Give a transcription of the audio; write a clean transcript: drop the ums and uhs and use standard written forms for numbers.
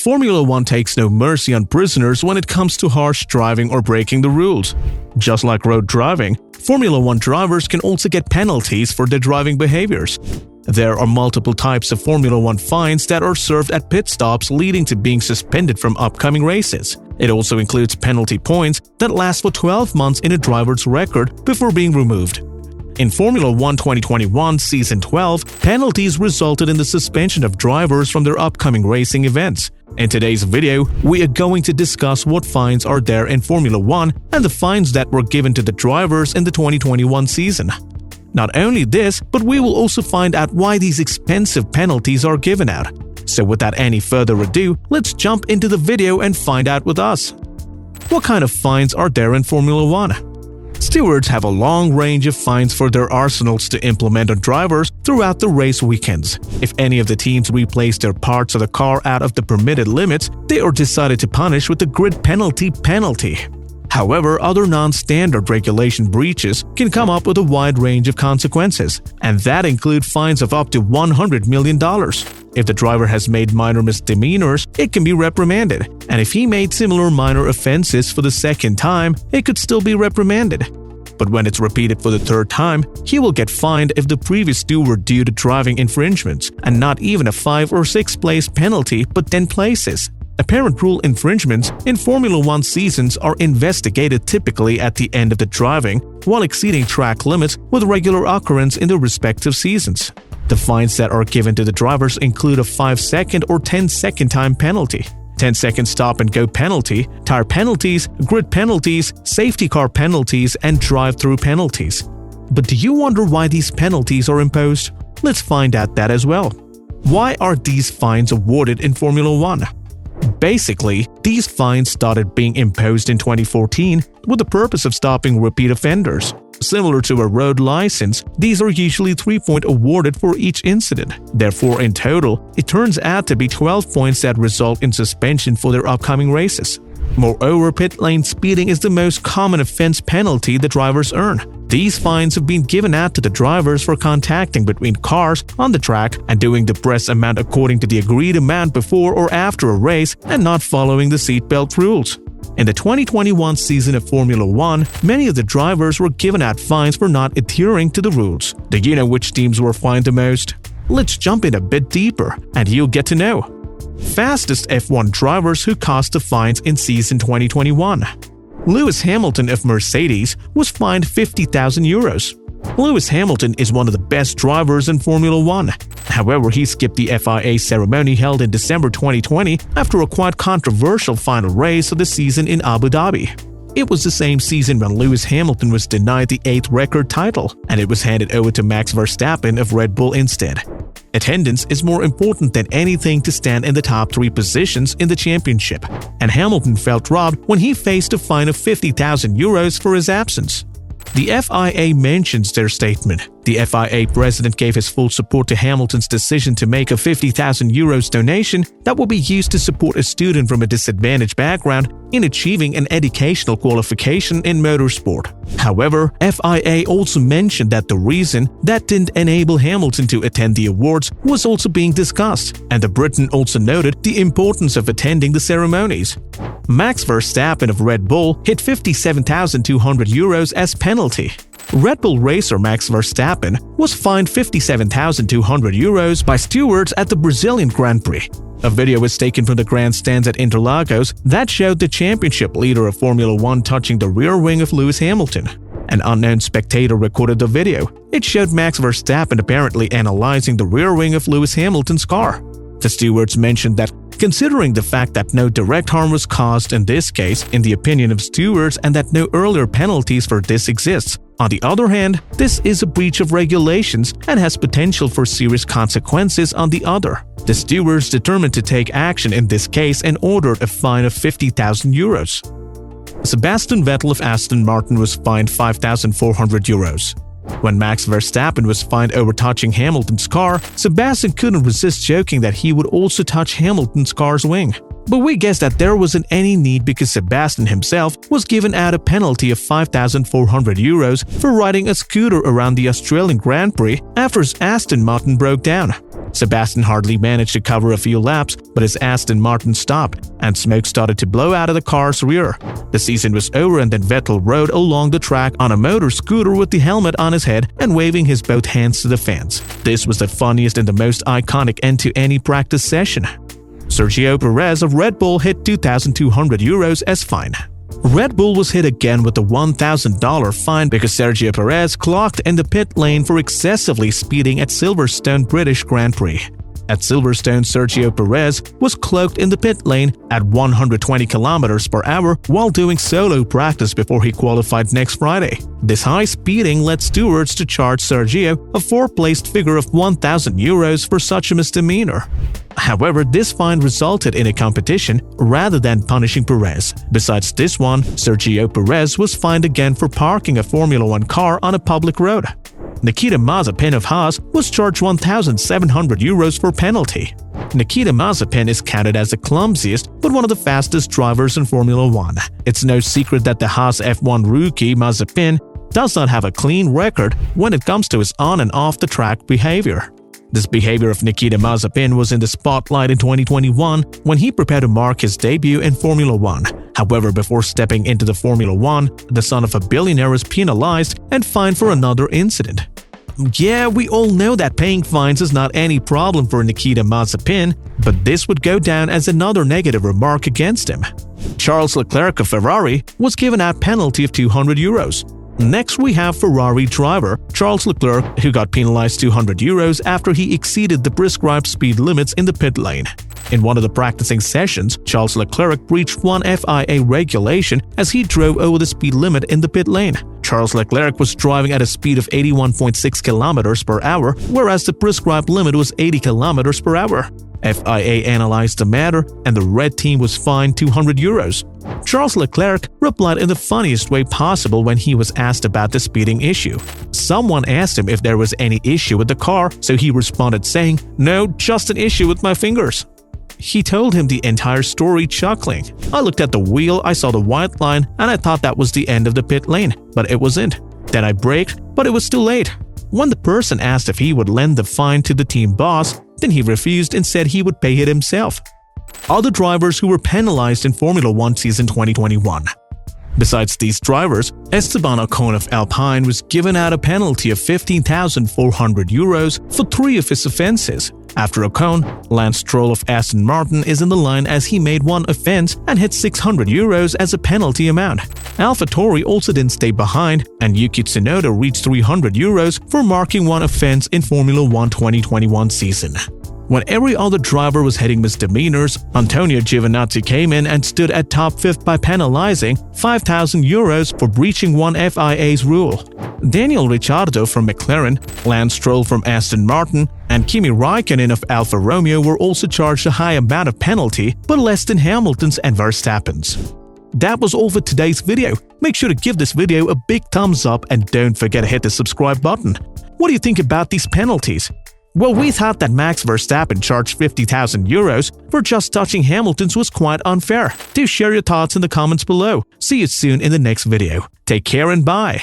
Formula One takes no mercy on prisoners when it comes to harsh driving or breaking the rules. Just like road driving, Formula One drivers can also get penalties for their driving behaviors. There are multiple types of Formula One fines that are served at pit stops, leading to being suspended from upcoming races. It also includes penalty points that last for 12 months in a driver's record before being removed. In Formula One 2021 Season 12, penalties resulted in the suspension of drivers from their upcoming racing events. In today's video, we are going to discuss what fines are there in Formula One and the fines that were given to the drivers in the 2021 season. Not only this, but we will also find out why these expensive penalties are given out. So without any further ado, let's jump into the video and find out with us. What kind of fines are there in Formula One? Stewards have a long range of fines for their arsenals to implement on drivers throughout the race weekends. If any of the teams replace their parts of the car out of the permitted limits, they are decided to punish with the grid penalty. However, other non-standard regulation breaches can come up with a wide range of consequences, and that include fines of up to $100 million. If the driver has made minor misdemeanors, it can be reprimanded, and if he made similar minor offenses for the second time, it could still be reprimanded. But when it's repeated for the third time, he will get fined if the previous two were due to driving infringements, and not even a 5 or 6 place penalty, but 10 places. Apparent rule infringements in Formula One seasons are investigated typically at the end of the driving, while exceeding track limits with regular occurrence in the respective seasons. The fines that are given to the drivers include a 5-second or 10-second time penalty, 10-second stop-and-go penalty, tire penalties, grid penalties, safety car penalties, and drive-through penalties. But do you wonder why these penalties are imposed? Let's find out that as well. Why are these fines awarded in Formula One? Basically, these fines started being imposed in 2014 with the purpose of stopping repeat offenders. Similar to a road license, these are usually 3 points awarded for each incident. Therefore, in total, it turns out to be 12 points that result in suspension for their upcoming races. Moreover, pit lane speeding is the most common offense penalty the drivers earn. These fines have been given out to the drivers for contacting between cars on the track and doing the press amount according to the agreed amount before or after a race and not following the seatbelt rules. In the 2021 season of Formula One, many of the drivers were given out fines for not adhering to the rules. Do you know which teams were fined the most? Let's jump in a bit deeper, and you'll get to know. Fastest F1 drivers who cost the fines in season 2021. Lewis Hamilton of Mercedes was fined €50,000. Lewis Hamilton is one of the best drivers in Formula One. However, he skipped the FIA ceremony held in December 2020 after a quite controversial final race of the season in Abu Dhabi. It was the same season when Lewis Hamilton was denied the 8th record title, and it was handed over to Max Verstappen of Red Bull instead. Attendance is more important than anything to stand in the top 3 positions in the championship, and Hamilton felt robbed when he faced a fine of €50,000 for his absence. The FIA mentions their statement. The FIA president gave his full support to Hamilton's decision to make a €50,000 donation that will be used to support a student from a disadvantaged background in achieving an educational qualification in motorsport. However, FIA also mentioned that the reason that didn't enable Hamilton to attend the awards was also being discussed, and the Briton also noted the importance of attending the ceremonies. Max Verstappen of Red Bull hit €57,200 as penalty. Red Bull racer Max Verstappen was fined €57,200 by stewards at the Brazilian Grand Prix. A video was taken from the grandstands at Interlagos that showed the championship leader of Formula One touching the rear wing of Lewis Hamilton. An unknown spectator recorded the video. It showed Max Verstappen apparently analyzing the rear wing of Lewis Hamilton's car. The stewards mentioned that, considering the fact that no direct harm was caused in this case, in the opinion of stewards, and that no earlier penalties for this exists. On the other hand, this is a breach of regulations and has potential for serious consequences on the other. The stewards determined to take action in this case and ordered a fine of €50,000. Sebastian Vettel of Aston Martin was fined €5,400. When Max Verstappen was fined over touching Hamilton's car, Sebastian couldn't resist joking that he would also touch Hamilton's car's wing. But we guess that there wasn't any need because Sebastian himself was given out a penalty of €5,400 for riding a scooter around the Australian Grand Prix after his Aston Martin broke down. Sebastian hardly managed to cover a few laps, but his Aston Martin stopped, and smoke started to blow out of the car's rear. The season was over, and then Vettel rode along the track on a motor scooter with the helmet on his head and waving his both hands to the fans. This was the funniest and the most iconic end to any practice session. Sergio Perez of Red Bull hit €2,200 as fine. Red Bull was hit again with a $1,000 fine because Sergio Perez clocked in the pit lane for excessively speeding at Silverstone British Grand Prix. At Silverstone, Sergio Perez was cloaked in the pit lane at 120 km/h while doing solo practice before he qualified next Friday. This high speeding led stewards to charge Sergio a four-placed figure of €1,000 for such a misdemeanor. However, this fine resulted in a competition rather than punishing Perez. Besides this one, Sergio Perez was fined again for parking a Formula One car on a public road. Nikita Mazepin of Haas was charged €1,700 for penalty. Nikita Mazepin is counted as the clumsiest but one of the fastest drivers in Formula One. It's no secret that the Haas F1 rookie Mazepin does not have a clean record when it comes to his on- and off-the-track behavior. This behavior of Nikita Mazepin was in the spotlight in 2021 when he prepared to mark his debut in Formula One. However, before stepping into the Formula One, the son of a billionaire was penalized and fined for another incident. Yeah, we all know that paying fines is not any problem for Nikita Mazepin, but this would go down as another negative remark against him. Charles Leclerc of Ferrari was given a penalty of €200. Next, we have Ferrari driver Charles Leclerc, who got penalized €200 after he exceeded the prescribed speed limits in the pit lane. In one of the practicing sessions, Charles Leclerc breached one FIA regulation as he drove over the speed limit in the pit lane. Charles Leclerc was driving at a speed of 81.6 km/h, whereas the prescribed limit was 80 km/h. FIA analyzed the matter, and the red team was fined €200. Charles Leclerc replied in the funniest way possible when he was asked about the speeding issue. Someone asked him if there was any issue with the car, so he responded saying, "No, just an issue with my fingers." He told him the entire story chuckling. "I looked at the wheel, I saw the white line, and I thought that was the end of the pit lane, but it wasn't. Then I braked, but it was too late." When the person asked if he would lend the fine to the team boss, then he refused and said he would pay it himself. Other drivers who were penalized in Formula One season 2021. Besides these drivers, Esteban Ocon of Alpine was given out a penalty of €15,400 for 3 of his offenses. After Ocon, Lance Stroll of Aston Martin is in the line as he made one offense and hit €600 as a penalty amount. AlphaTauri also didn't stay behind, and Yuki Tsunoda reached €300 for marking one offense in Formula One 2021 season. When every other driver was hitting misdemeanors, Antonio Giovinazzi came in and stood at top 5th by penalizing €5,000 for breaching one FIA's rule. Daniel Ricciardo from McLaren, Lance Stroll from Aston Martin, and Kimi Raikkonen of Alfa Romeo were also charged a high amount of penalty, but less than Hamilton's and Verstappen's. That was all for today's video. Make sure to give this video a big thumbs up and don't forget to hit the subscribe button. What do you think about these penalties? Well, we thought that Max Verstappen charged €50,000 for just touching Hamilton's was quite unfair. Do share your thoughts in the comments below. See you soon in the next video. Take care and bye.